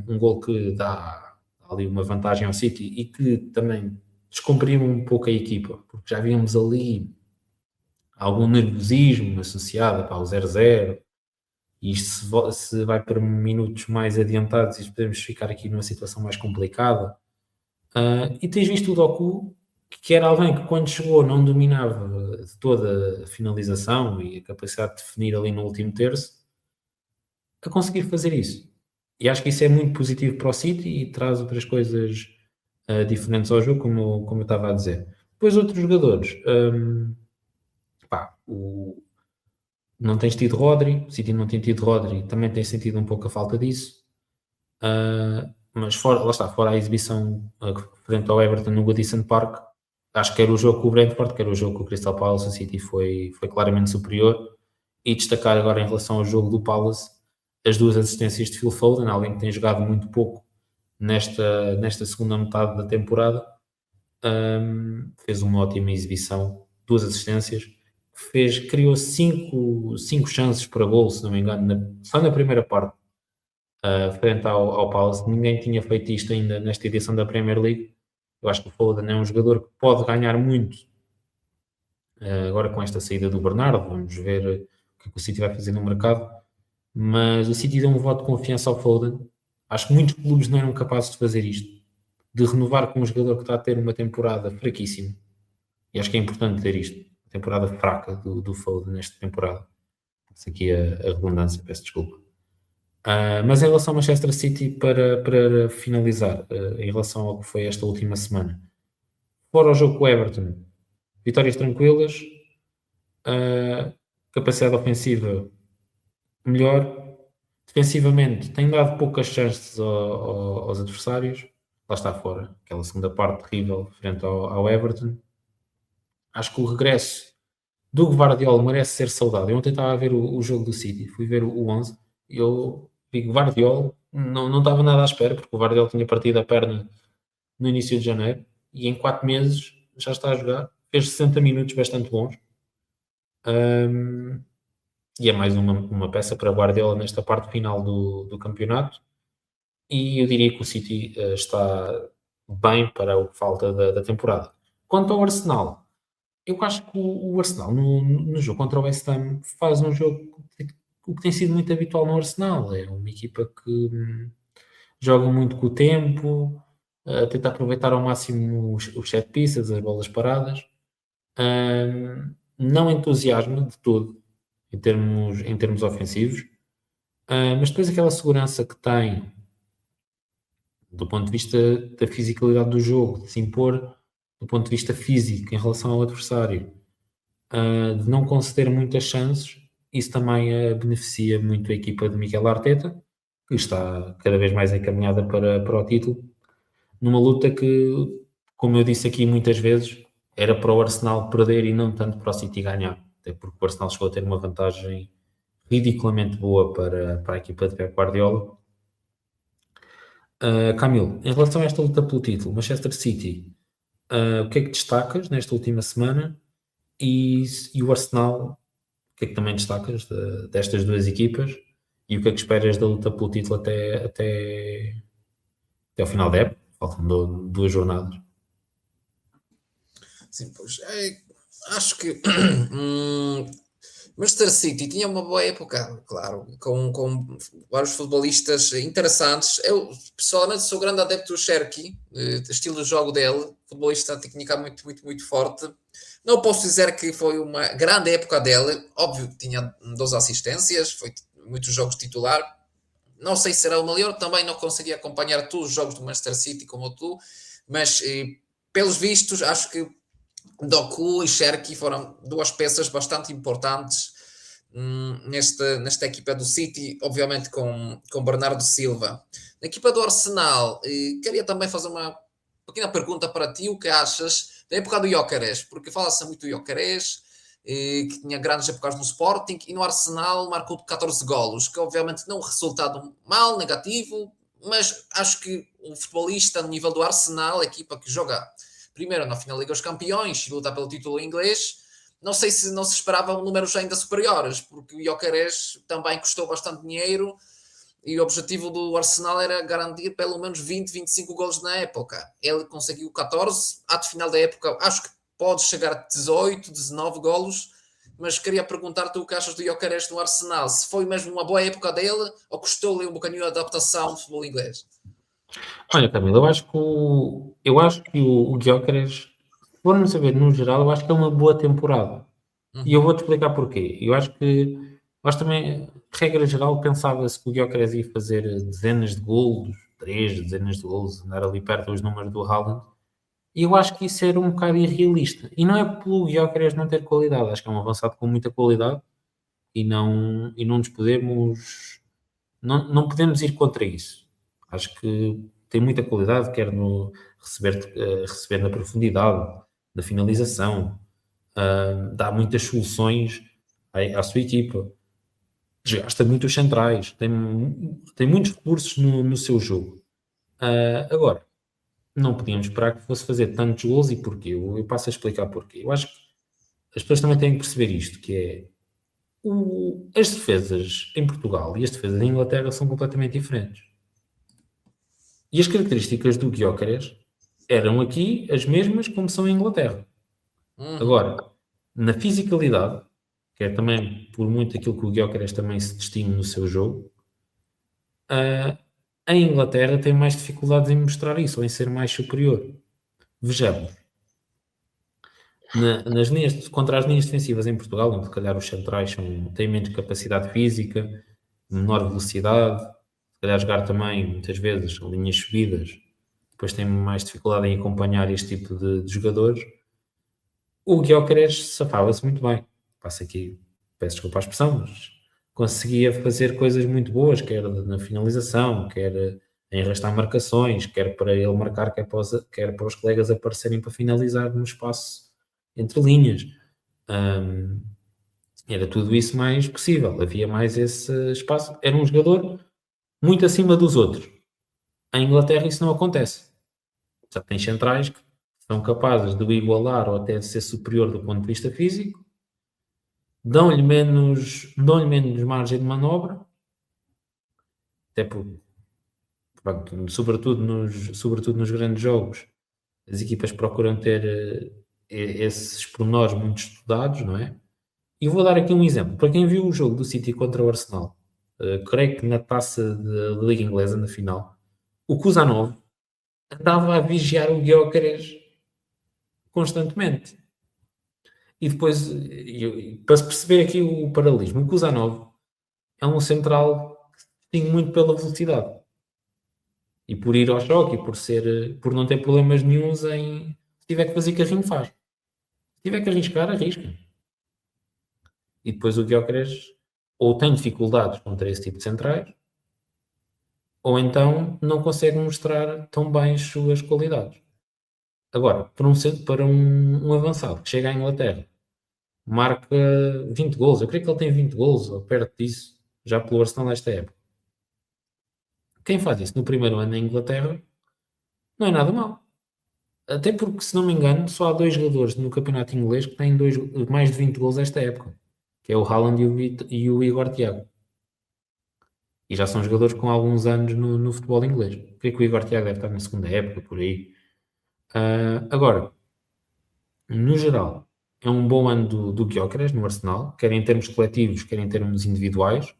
um gol que dá ali uma vantagem ao City e que também descomprime um pouco a equipa, porque já víamos ali algum nervosismo associado para o 0-0, e isto se vai para minutos mais adiantados e podemos ficar aqui numa situação mais complicada. E tens visto o Doku, que era alguém que quando chegou não dominava de toda a finalização e a capacidade de definir ali no último terço, a conseguir fazer isso. E acho que isso é muito positivo para o City e traz outras coisas diferentes ao jogo, como eu estava a dizer. Depois outros jogadores, não tens tido Rodri, o City não tem tido Rodri, também tem sentido um pouco a falta disso. Mas lá está, fora a exibição frente ao Everton no Goodison Park, acho que quer o jogo com o Brentford, quer o jogo com o Crystal Palace, o City foi claramente superior. E destacar agora em relação ao jogo do Palace, as duas assistências de Phil Foden, alguém que tem jogado muito pouco nesta segunda metade da temporada, fez uma ótima exibição, duas assistências, criou cinco chances para gol, se não me engano, só na primeira parte, frente ao Palace. Ninguém tinha feito isto ainda nesta edição da Premier League. Eu acho que o Foden é um jogador que pode ganhar muito agora com esta saída do Bernardo. Vamos ver o que o City vai fazer no mercado, mas o City deu um voto de confiança ao Foden. Acho que muitos clubes não eram capazes de fazer isto, de renovar com um jogador que está a ter uma temporada fraquíssima, e acho que é importante ter isto, temporada fraca do Foden nesta temporada. Isso aqui a redundância, peço desculpa. Mas em relação ao Manchester City, para finalizar, em relação ao que foi esta última semana, fora o jogo com o Everton, vitórias tranquilas, capacidade ofensiva melhor, defensivamente tem dado poucas chances aos adversários, lá está fora, aquela segunda parte terrível frente ao Everton. Acho que o regresso do Guardiola merece ser saudado. Eu ontem estava a ver o jogo do City, fui ver o 11, e eu digo Guardiola, não estava nada à espera, porque o Guardiola tinha partido a perna no início de janeiro, e em 4 meses já está a jogar, fez 60 minutos bastante bons. E é mais uma peça para Guardiola nesta parte final do campeonato, e eu diria que o City está bem para o que falta da temporada. Quanto ao Arsenal, eu acho que o Arsenal no jogo contra o West Ham faz um jogo o que tem sido muito habitual no Arsenal, é uma equipa que joga muito com o tempo, tenta aproveitar ao máximo os set pieces, as bolas paradas, não entusiasma de todo em termos ofensivos, mas depois aquela segurança que tem do ponto de vista da fisicalidade do jogo, de se impor do ponto de vista físico em relação ao adversário, de não conceder muitas chances. Isso também beneficia muito a equipa de Mikel Arteta, que está cada vez mais encaminhada para o título, numa luta que, como eu disse aqui muitas vezes, era para o Arsenal perder e não tanto para o City ganhar, até porque o Arsenal chegou a ter uma vantagem ridiculamente boa para a equipa de Pep Guardiola. Camilo, em relação a esta luta pelo título, Manchester City, o que é que destacas nesta última semana? E o Arsenal, o que é que também destacas destas duas equipas? E o que é que esperas da luta pelo título até ao final da época? Faltam duas jornadas. Sim, pois, acho que Manchester City tinha uma boa época, claro, com vários futebolistas interessantes. Eu, pessoalmente, sou grande adepto do Cherki, estilo de jogo dele, futebolista técnica muito, muito, muito forte. Não posso dizer que foi uma grande época dele, óbvio que tinha 12 assistências, foi muitos jogos titular. Não sei se será o melhor, também não consegui acompanhar todos os jogos do Manchester City como tu, mas pelos vistos, acho que Doku e Cherki foram duas peças bastante importantes nesta equipa do City, obviamente com Bernardo Silva. Na equipa do Arsenal, queria também fazer uma pequena pergunta para ti, o que achas da época do Gyökeres, porque fala-se muito do Gyökeres, que tinha grandes épocas no Sporting, e no Arsenal marcou 14 golos, que obviamente não é um resultado mal, negativo, mas acho que um futebolista no nível do Arsenal, a equipa que joga primeiro na final da Liga dos Campeões e luta pelo título inglês, não sei se não se esperavam números ainda superiores, porque o Gyökeres também custou bastante dinheiro e o objetivo do Arsenal era garantir pelo menos 20, 25 gols na época. Ele conseguiu 14, até final da época acho que pode chegar a 18, 19 golos, mas queria perguntar-te o que achas do Gyökeres no Arsenal, se foi mesmo uma boa época dele ou custou-lhe um bocadinho a adaptação do futebol inglês? Olha, Camilo, eu acho que o Gyökeres, se formos a ver no geral, eu acho que é uma boa temporada. E eu Uhum. vou-te explicar porquê. Eu acho que nós também, de regra geral, pensava-se que o Gyökeres ia fazer dezenas de golos, três dezenas de golos, andar ali perto dos números do Haaland. E eu acho que isso era um bocado irrealista. E não é pelo Gyökeres não ter qualidade, acho que é um avançado com muita qualidade e não nos podemos, não podemos ir contra isso. Acho que tem muita qualidade, quer no receber na profundidade, na finalização, dá muitas soluções à sua equipa, desgasta muito os centrais, tem muitos recursos no seu jogo. Agora, não podíamos esperar que fosse fazer tantos gols e porquê. Eu passo a explicar porquê. Eu acho que as pessoas também têm que perceber isto, que é as defesas em Portugal e as defesas em Inglaterra são completamente diferentes. E as características do Gyökeres eram aqui as mesmas como são em Inglaterra. Uhum. Agora, na fisicalidade, que é também por muito aquilo que o Gyökeres também se distingue no seu jogo, ah, a Inglaterra tem mais dificuldades em mostrar isso, ou em ser mais superior. Vejamos, nas linhas, contra as linhas defensivas em Portugal, onde se calhar os centrais têm menos capacidade física, menor velocidade, se calhar jogar também, muitas vezes, linhas subidas, depois têm mais dificuldade em acompanhar este tipo de jogadores. O Gyökeres safava-se muito bem. Passa aqui, peço desculpa à expressão, mas conseguia fazer coisas muito boas, quer na finalização, quer em arrastar marcações, quer para ele marcar, quer para os colegas aparecerem para finalizar no espaço entre linhas. Hum, Era tudo isso mais possível, havia mais esse espaço. Era um jogador muito acima dos outros. Em Inglaterra isso não acontece. Já tem centrais que são capazes de o igualar ou até de ser superior do ponto de vista físico, dão-lhe menos margem de manobra, até porque, pronto, sobretudo nos grandes jogos, as equipas procuram ter esses pormenores muito estudados, não é? E vou dar aqui um exemplo. Para quem viu o jogo do City contra o Arsenal, creio que na taça da Liga Inglesa, na final, o Kuzanov andava a vigiar o Gyökeres constantemente. E depois, para se perceber aqui o paralelismo, o Kuzanov é um central que se distingue muito pela velocidade. E por ir ao choque, e por não ter problemas nenhuns se tiver que fazer carrinho, faz. Se tiver que arriscar, arrisca. E depois o Gyökeres ou tem dificuldades contra esse tipo de centrais, ou então não consegue mostrar tão bem as suas qualidades. Agora, para um avançado que chega à Inglaterra, marca 20 gols, eu creio que ele tem 20 gols, ou perto disso, já pelo Arsenal nesta época. Quem faz isso no primeiro ano na Inglaterra não é nada mal. Até porque, se não me engano, só há dois jogadores no campeonato inglês que têm mais de 20 gols esta época, que é o Haaland e o Igor Thiago. E já são jogadores com alguns anos no futebol inglês. Creio que o Igor Thiago deve estar na segunda época, por aí. Agora, no geral, é um bom ano do Gyökeres no Arsenal, quer em termos coletivos, quer em termos individuais.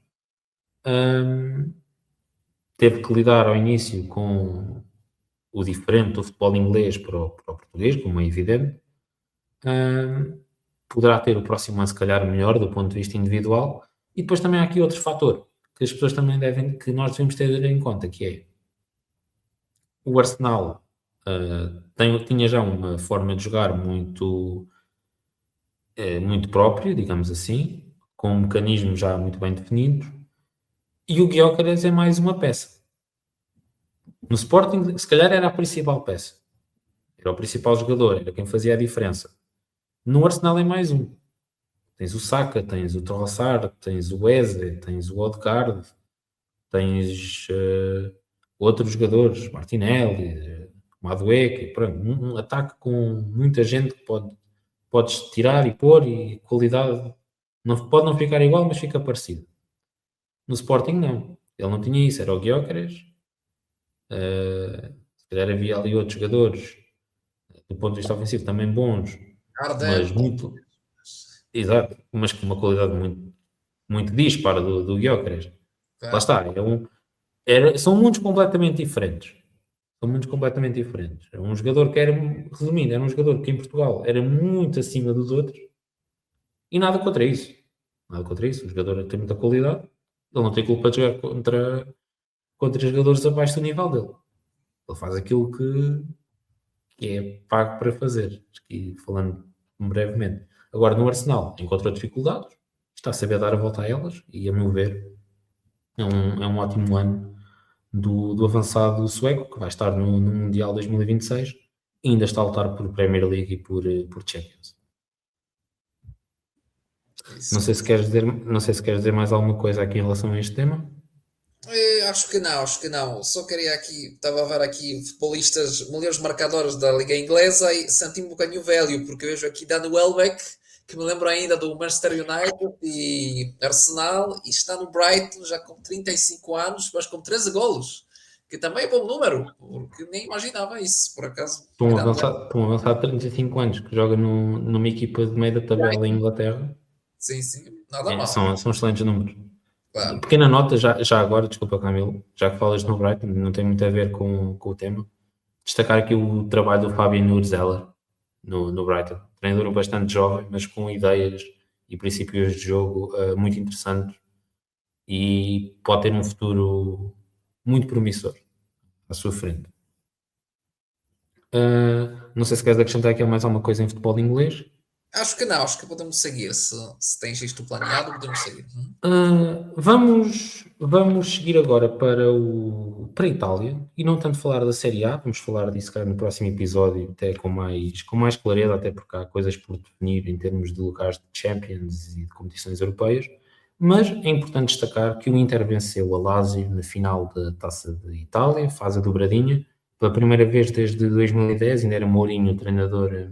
Teve que lidar ao início com o diferente do futebol inglês para o português, como é evidente. Poderá ter o próximo ano, se calhar, melhor do ponto de vista individual. E depois também há aqui outro fator que as pessoas também que nós devemos ter em conta, que é o Arsenal tinha já uma forma de jogar muito própria, digamos assim, com mecanismos já muito bem definidos, e o Gyökeres é mais uma peça. No Sporting, se calhar era a principal peça, era o principal jogador, era quem fazia a diferença. No Arsenal é mais um. Tens o Saka, tens o Trossard, tens o Eze, tens o Odegaard, tens outros jogadores, Martinelli, Madueke, pronto, um ataque com muita gente que podes tirar e pôr, e qualidade pode não ficar igual, mas fica parecido. No Sporting não, ele não tinha isso, era o Gyökeres, se calhar havia ali outros jogadores do ponto de vista ofensivo também bons, Arden, mas muito, exato, mas com uma qualidade muito, muito dispara do Gyökeres. Lá claro. está, são mundos completamente diferentes. São mundos completamente diferentes. É um jogador que resumindo, era um jogador que em Portugal era muito acima dos outros e nada contra isso. Nada contra isso. O jogador tem muita qualidade, ele não tem culpa de jogar contra jogadores abaixo do nível dele. Ele faz aquilo que é pago para fazer. Aqui falando brevemente. Agora no Arsenal encontrou dificuldades, está a saber dar a volta a elas e, a meu ver, é um ótimo ano do avançado sueco, que vai estar no Mundial 2026 e ainda está a lutar por Premier League e por Champions. Isso. Não sei se queres dizer mais alguma coisa aqui em relação a este tema. Acho que não, acho que não. Só queria aqui, estava a ver aqui futebolistas, melhores marcadores da Liga Inglesa e senti-me um bocadinho velho, porque eu vejo aqui Danny Welbeck, que me lembro ainda do Manchester United e Arsenal, e está no Brighton já com 35 anos, mas com 13 golos, que também é bom número, porque nem imaginava isso, por acaso. Para um avançado de 35 anos que joga numa equipa de meio da tabela em Inglaterra, Sim, sim, nada mal, são excelentes números. claro. Pequena nota, já agora, desculpa Camilo, já que falas no Brighton, não tem muito a ver com o tema. Destacar aqui o trabalho do Fabian Urzeller no Brighton. Treinador bastante jovem, mas com ideias e princípios de jogo muito interessantes e pode ter um futuro muito promissor à sua frente. Não sei se queres acrescentar aqui mais alguma coisa em futebol inglês. Acho que não, acho que podemos seguir. Se tens isto planeado, podemos seguir. Vamos seguir agora para a Itália e não tanto falar da Série A, vamos falar disso cara, no próximo episódio, até com mais clareza, até porque há coisas por definir em termos de lugares de Champions e de competições europeias. Mas é importante destacar que o Inter venceu a Lazio na final da Taça de Itália, fase a dobradinha, pela primeira vez desde 2010, ainda era Mourinho o treinador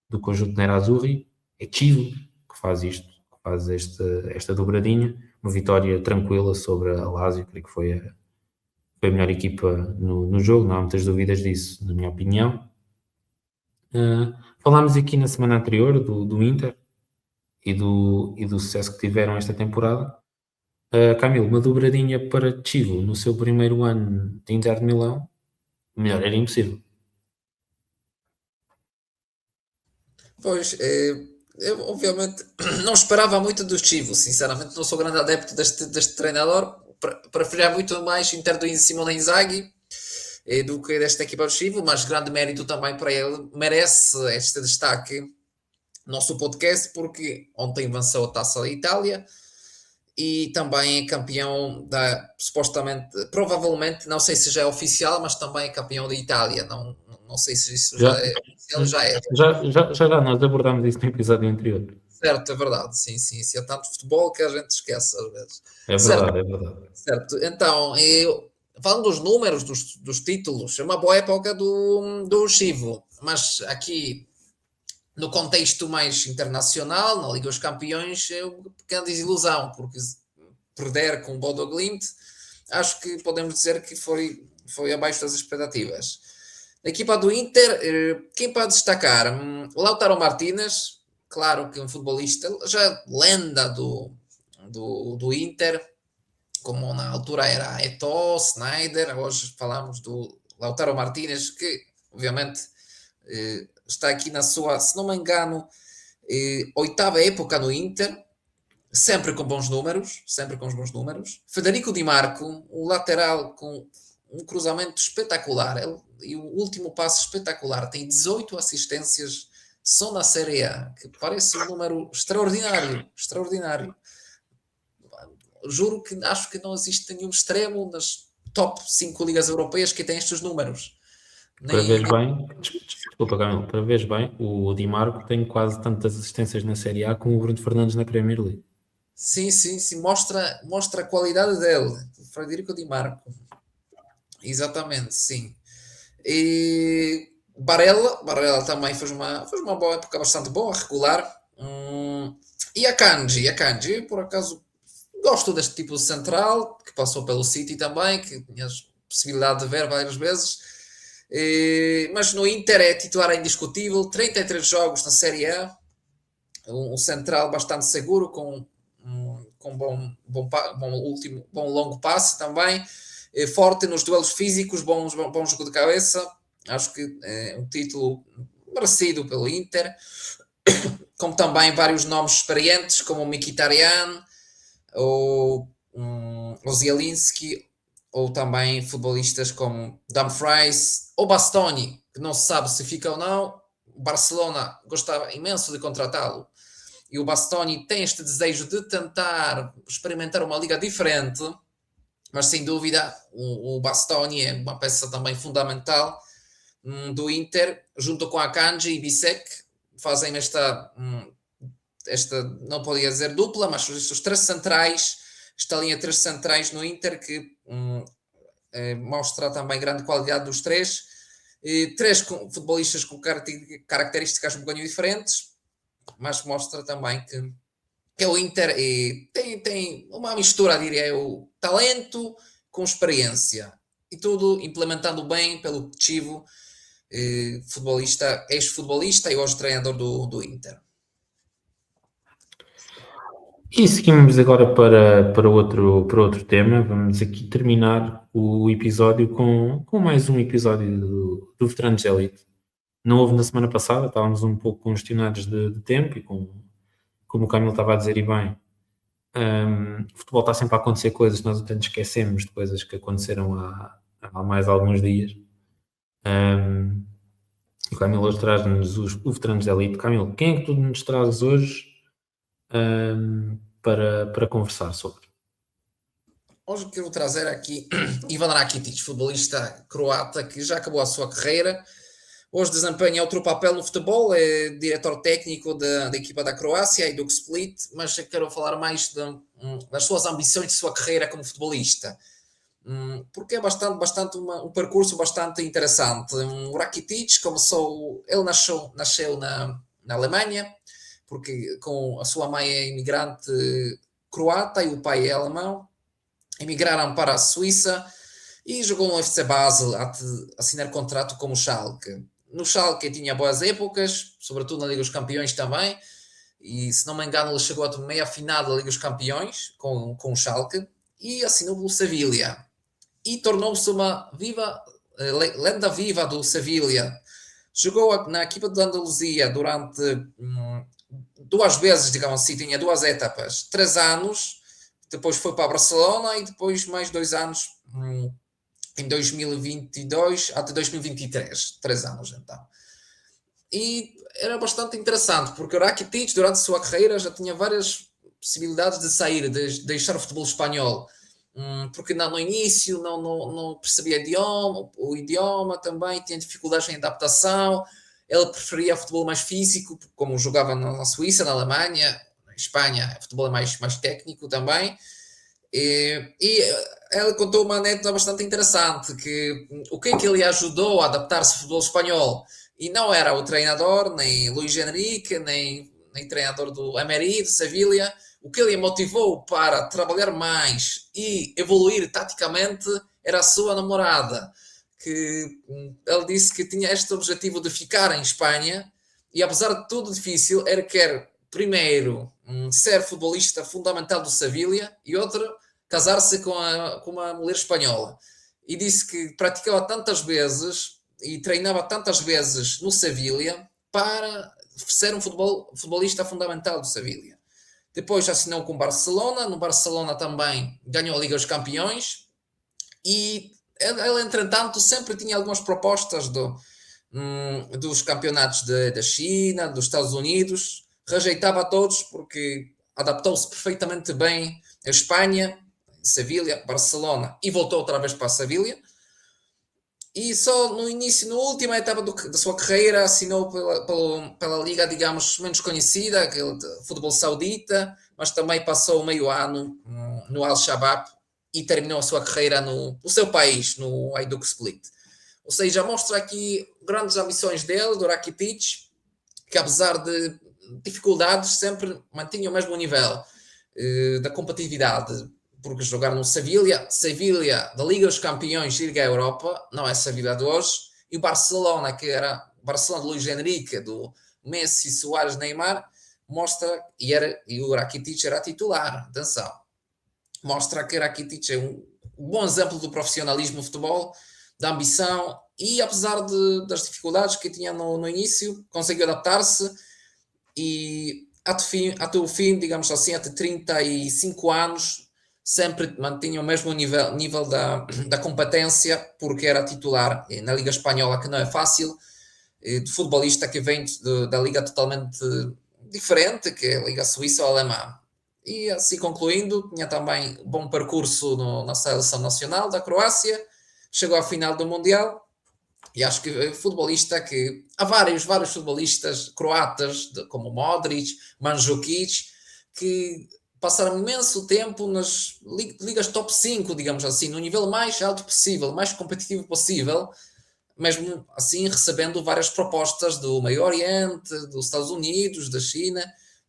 do conjunto Nerazzurri. É Chivo que faz isto, que faz esta dobradinha, uma vitória tranquila sobre a Lazio, creio que foi a melhor equipa no jogo, não há muitas dúvidas disso, na minha opinião. Falámos aqui na semana anterior do Inter e do sucesso que tiveram esta temporada. Camilo, uma dobradinha para Chivo no seu primeiro ano de Inter de Milão, melhor era impossível. Pois, eu obviamente não esperava muito do Chivo, sinceramente não sou grande adepto deste treinador, preferia muito mais o Inter do Simone Inzaghi do que desta equipa do Chivo, mas grande mérito também para ele, merece este destaque nosso podcast, porque ontem venceu a Taça da Itália e também é campeão supostamente, provavelmente, não sei se já é oficial, mas também é campeão da Itália. Não sei se isso já Já, é oficial, já é. já nós abordámos isso no episódio anterior. Certo, é verdade, sim, sim. Se é tanto futebol que a gente esquece às vezes. É Certo, verdade, é verdade. certo. Então, falando dos números, dos títulos, é uma boa época do Chivo, mas aqui no contexto mais internacional, na Liga dos Campeões, é uma pequena desilusão, porque perder com o Bodo Glimt, acho que podemos dizer que foi abaixo das expectativas. Na equipa do Inter, quem pode destacar? O Lautaro Martínez, claro que é um futebolista, já lenda do Inter, como na altura era Eto'o, Sneijder, hoje falamos do Lautaro Martínez, que obviamente está aqui na sua, se não me engano, oitava época no Inter, sempre com bons números, sempre com os bons números. Federico Di Marco, o lateral com um cruzamento espetacular, e o último passo espetacular, tem 18 assistências só na Série A, que parece um número extraordinário, extraordinário. Juro que acho que não existe nenhum extremo nas top 5 ligas europeias que tem estes números. Para veres bem, desculpa, Camilo, para veres bem, o Di Marco tem quase tantas assistências na Série A como o Bruno Fernandes na Premier League. Sim, sim, sim, mostra a qualidade dele, o Frederico Di Marco. Exatamente, sim. E Barella também fez uma boa época bastante boa, regular. E a Kanji, por acaso, gosto deste tipo de central, que passou pelo City também, que tinha a possibilidade de ver várias vezes. Mas no Inter é titular indiscutível, 33 jogos na Série A, um central bastante seguro, com bom longo passe também, forte nos duelos físicos, bom jogo de cabeça. Acho que é um título merecido pelo Inter, como também vários nomes experientes, como o Mkhitaryan, ou o Zielinski, ou também futebolistas como Dumfries ou Bastoni, que não se sabe se fica ou não. O Barcelona gostava imenso de contratá-lo, e o Bastoni tem este desejo de tentar experimentar uma liga diferente, mas sem dúvida o Bastoni é uma peça também fundamental do Inter, junto com a Akanji e Bisek, fazem esta, não podia dizer dupla, mas os três centrais, esta linha de três centrais no Inter, que mostra também grande qualidade dos três. Três futebolistas com características um bocadinho diferentes, mas mostra também que o Inter tem uma mistura, diria eu, talento com experiência, e tudo implementando bem pelo Chivo, ex-futebolista e hoje treinador do Inter. E seguimos agora para outro tema. Vamos aqui terminar o episódio com mais um episódio do Veteranos Elite. Não houve na semana passada, estávamos um pouco congestionados de tempo e como o Camilo estava a dizer e bem, o futebol está sempre a acontecer coisas, nós até nos esquecemos de coisas que aconteceram há mais alguns dias. O Camilo hoje traz-nos o Veteranos Elite. Camilo, quem é que tu nos trazes hoje para conversar sobre? Hoje quero trazer aqui Ivan Rakitic, futebolista croata que já acabou a sua carreira. Hoje desempenha outro papel no futebol, é diretor técnico da equipa da Croácia e do Split, mas eu quero falar mais das suas ambições de sua carreira como futebolista, porque é um percurso bastante interessante. O Rakitic ele nasceu na Alemanha, porque com a sua mãe é imigrante croata e o pai é alemão. Emigraram para a Suíça e jogou no FC Basel até assinar contrato com o Schalke. No Schalke tinha boas épocas, sobretudo na Liga dos Campeões também, e se não me engano ele chegou à meia final da Liga dos Campeões com o Schalke, e assinou pelo Sevilha e tornou-se uma lenda viva do Sevilha. Jogou na equipa de Andaluzia durante 2 vezes, digamos assim, tinha 2 etapas, 3 anos, depois foi para Barcelona e depois mais 2 anos em 2022 até 2023, 3 anos então. e era bastante interessante, porque o Rakitic, durante a sua carreira, já tinha várias possibilidades de sair, de deixar o futebol espanhol. Porque no início não percebia o idioma também, tinha dificuldades em adaptação, ele preferia futebol mais físico, como jogava na Suíça, na Alemanha, na Espanha, o futebol é mais técnico também. E ela contou uma anedota bastante interessante, que o que é que ele ajudou a adaptar-se ao futebol espanhol? E não era o treinador, nem Luís Henrique, nem treinador do Emery, de Sevilha. O que ele motivou para trabalhar mais e evoluir taticamente era a sua namorada, que ele disse que tinha este objetivo de ficar em Espanha e apesar de tudo difícil, ele quer primeiro ser futebolista fundamental do Sevilha e outro casar-se com uma mulher espanhola. E disse que praticava tantas vezes e treinava tantas vezes no Sevilha para ser um futebolista fundamental do Sevilha. Depois assinou com o Barcelona, no Barcelona também ganhou a Liga dos Campeões e ele, entretanto, sempre tinha algumas propostas dos campeonatos da China, dos Estados Unidos, rejeitava todos porque adaptou-se perfeitamente bem a Espanha, Sevilha, Barcelona e voltou outra vez para a Sevilha. E só no início, na última etapa da sua carreira, assinou pela liga, digamos, menos conhecida, aquele de futebol saudita, mas também passou meio ano no Al-Shabaab e terminou a sua carreira no seu país, no Hajduk Split. Ou seja, mostra aqui grandes ambições dele, do Rakitic, que apesar de dificuldades sempre mantinha o mesmo nível da competitividade, porque jogar no Sevilha da Liga dos Campeões e Liga Europa, não é Sevilha de hoje, e o Barcelona, que era o Barcelona de Luís Henrique, do Messi, Soares, Neymar, mostra, e o Rakitic era titular, atenção, mostra que Rakitic é um bom exemplo do profissionalismo do futebol, da ambição, e apesar das dificuldades que tinha no início, conseguiu adaptar-se e até o fim, digamos assim, até 35 anos, sempre mantinha o mesmo nível da competência, porque era titular na Liga Espanhola, que não é fácil, de futebolista que vem da liga totalmente diferente, que é a Liga Suíça ou Alemã. E assim concluindo, tinha também bom percurso na seleção nacional da Croácia, chegou à final do Mundial, e acho que futebolista que há vários futebolistas croatas, como Modric, Mandzukic, que passaram imenso tempo nas ligas top 5, digamos assim, no nível mais alto possível, mais competitivo possível, mesmo assim recebendo várias propostas do Meio Oriente, dos Estados Unidos, da China.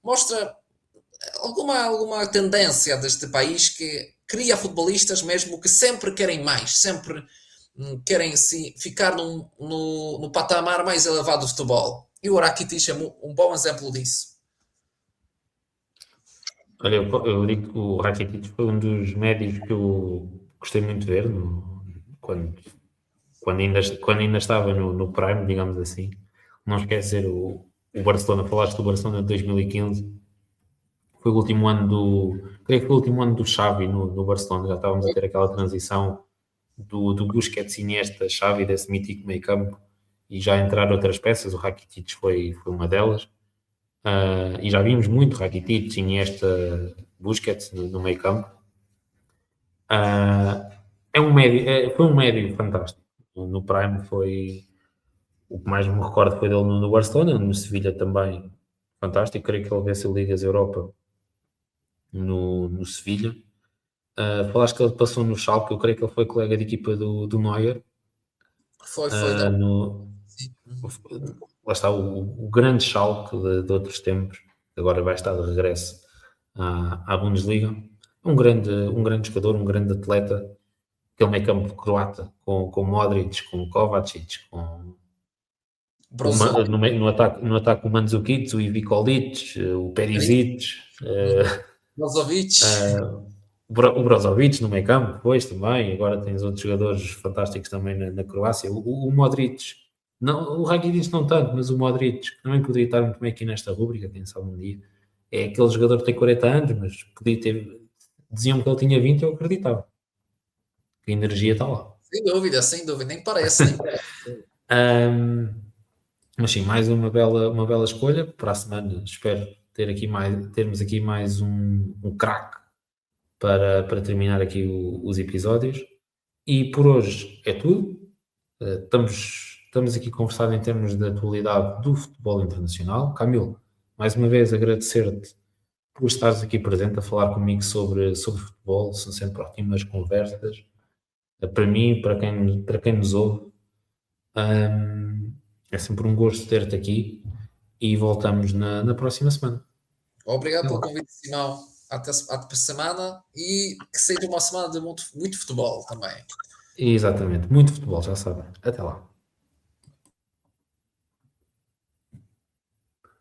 Mostra alguma tendência deste país que cria futebolistas mesmo que sempre querem mais, sempre querem assim, ficar no patamar mais elevado do futebol. E o Rakitic é um bom exemplo disso. Olha, eu digo que o Rakitic foi um dos médios que eu gostei muito de ver quando, quando ainda estava no Prime, digamos assim. Não esquecer o Barcelona, falaste do Barcelona de 2015, foi o último ano creio que foi o último ano do Xavi no Barcelona, já estávamos a ter aquela transição do Busquets, Iniesta, Xavi, desse mítico meio campo, e já entraram outras peças, o Rakitic foi uma delas. E já vimos muito Rakitic, Iniesta, Busquets no meio campo. Foi um médio fantástico. No Prime foi o que mais me recordo foi dele no Barcelona, no Sevilha também fantástico. Creio que ele venceu Ligas Europa no Sevilha. Falaste que ele passou no Schalke, eu creio que ele foi colega de equipa do Neuer. Foi, da... Sim. Lá está o grande Schalke de outros tempos, que agora vai estar de regresso à Bundesliga. Um grande jogador, um grande atleta, aquele meio campo croata, com Modric, com Kovacic, no ataque o Mandzukic, o Ivica-Olic, o Perisic, Brozovic. o Brozovic no meio campo, depois também. Agora tens outros jogadores fantásticos também na Croácia. O Modric, não, o Rakitic não tanto, mas o Modric também poderia estar muito bem aqui nesta rúbrica, quem sabe um dia. É aquele jogador que tem 40 anos, mas podia ter. Diziam que ele tinha 20, eu acreditava. A energia está lá. Sem dúvida, nem parece. Mas sim, mais uma bela escolha. Para a semana espero termos aqui mais um craque para terminar aqui os episódios. E por hoje é tudo. Estamos aqui a conversar em termos de atualidade do futebol internacional. Camilo, mais uma vez agradecer-te por estares aqui presente a falar comigo sobre futebol. São sempre ótimas conversas. Para mim, para quem nos ouve, é sempre um gosto ter-te aqui e voltamos na próxima semana. Obrigado Até pelo lá. convite, Simão. Até a semana e que seja uma semana de muito futebol também. Exatamente, muito futebol, já sabem. Até lá.